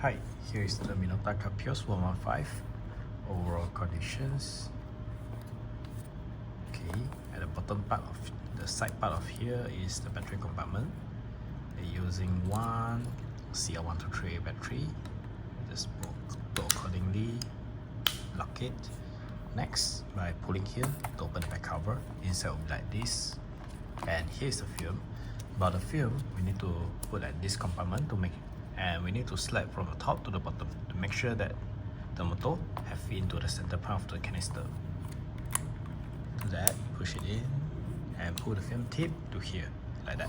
Hi, here is the Minolta Capios 115 overall conditions. Okay, at the bottom part of the side part of here is the battery compartment. They're using one CL123 battery. Just put accordingly, lock it. Next, by pulling here to open the back cover, inside will be like this. And here's the film. But the film we need to put at this compartment to make, and we need to slide from the top to the bottom to make sure that the motor have into the center part of the canister. Do that, push it in and pull the film tip to here like that,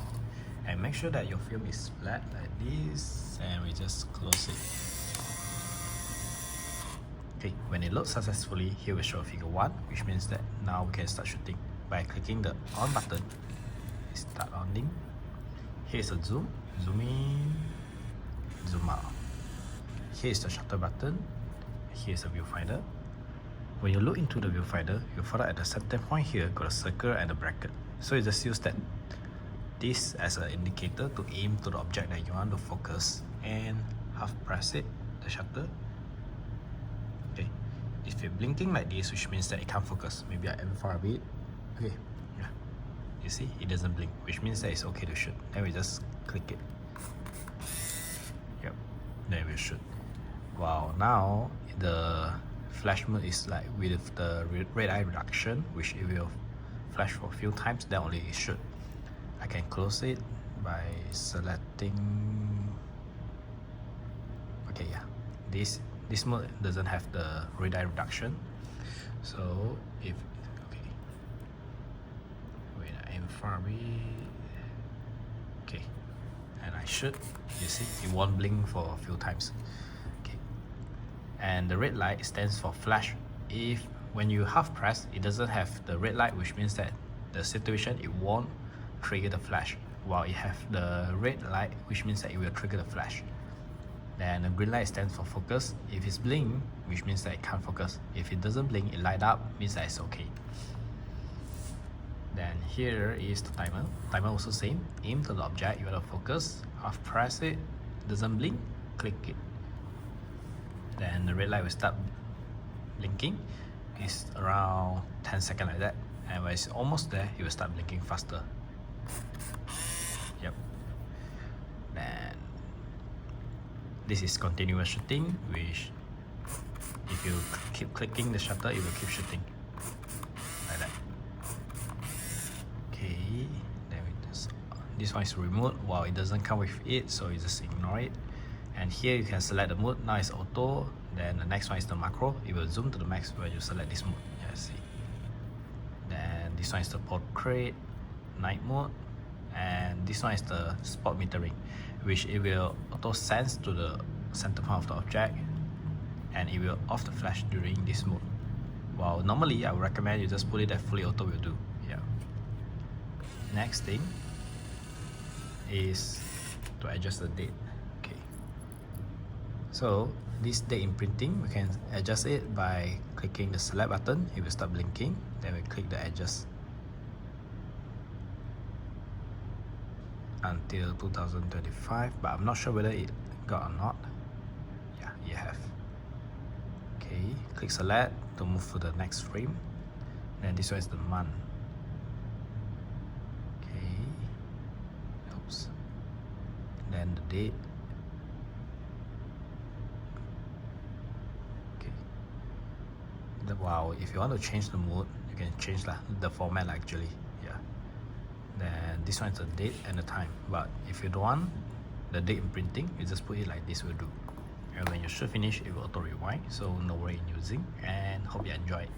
and make sure that your film is flat like this, and we just close it. Okay, when it loads successfully, here will show figure 1, which means that now we can start shooting by clicking the on button. Start on-ing. Here's a zoom in, zoom out. Here's the shutter button. Here's the viewfinder. When you look into the viewfinder, you find out at the center point here got a circle and a bracket. So you just use this as an indicator to aim to the object that you want to focus, and half press it, the shutter. Okay, if you're blinking like this, which means that it can't focus. Maybe I aim far a bit. Okay, yeah. You see, it doesn't blink, which means that it's okay to shoot. Then we just click it. Yep, then we shoot. Wow, now the flash mode is like with the red eye reduction, which it will flash for a few times, then only it shoot. I can close it by selecting. Okay, yeah, this mode doesn't have the red eye reduction. So if okay, wait, I aim far away. Okay, and I shoot. You see, it won't blink for a few times. Okay, and the red light stands for flash. If when you half press, it doesn't have the red light, which means that the situation it won't trigger the flash, while it have the red light, which means that it will trigger the flash. Then the green light stands for focus. If it's blink, which means that it can't focus. If it doesn't blink, it light up, means that it's okay. Then here is the timer. Timer also same. Aim to the object you want to focus. Half press it, doesn't blink, click it. Then the red light will start blinking. It's around 10 seconds like that. And when it's almost there, it will start blinking faster. Yep. Then this is continuous shooting, which if you keep clicking the shutter, it will keep shooting like that. Okay, then this one is remote. While it doesn't come with it, so you just ignore it. And here you can select the mode. Now it's auto. Then the next one is the macro. It will zoom to the max when you select this mode. Yeah, see. Then this one is the portrait night mode, and this one is the spot metering, which it will auto sense to the center point of the object, and it will off the flash during this mode. Well, normally I would recommend you just put it at fully auto will do. Yeah. Next thing is to adjust the date. Okay. So this date imprinting, we can adjust it by clicking the select button. It will start blinking. Then we click the adjust until 2025, but I'm not sure whether it got or not. Yeah, you have. Okay, click select to move to the next frame. Then this one is the month. Okay, oops. Then the date. Okay. Wow, if you want to change the mode, you can change the format actually. Yeah. Then this one is the date and the time, but if you don't want the date imprinting, you just put it like this will do. And when you should finish, it will auto rewind, so no worry in using, and hope you enjoy it.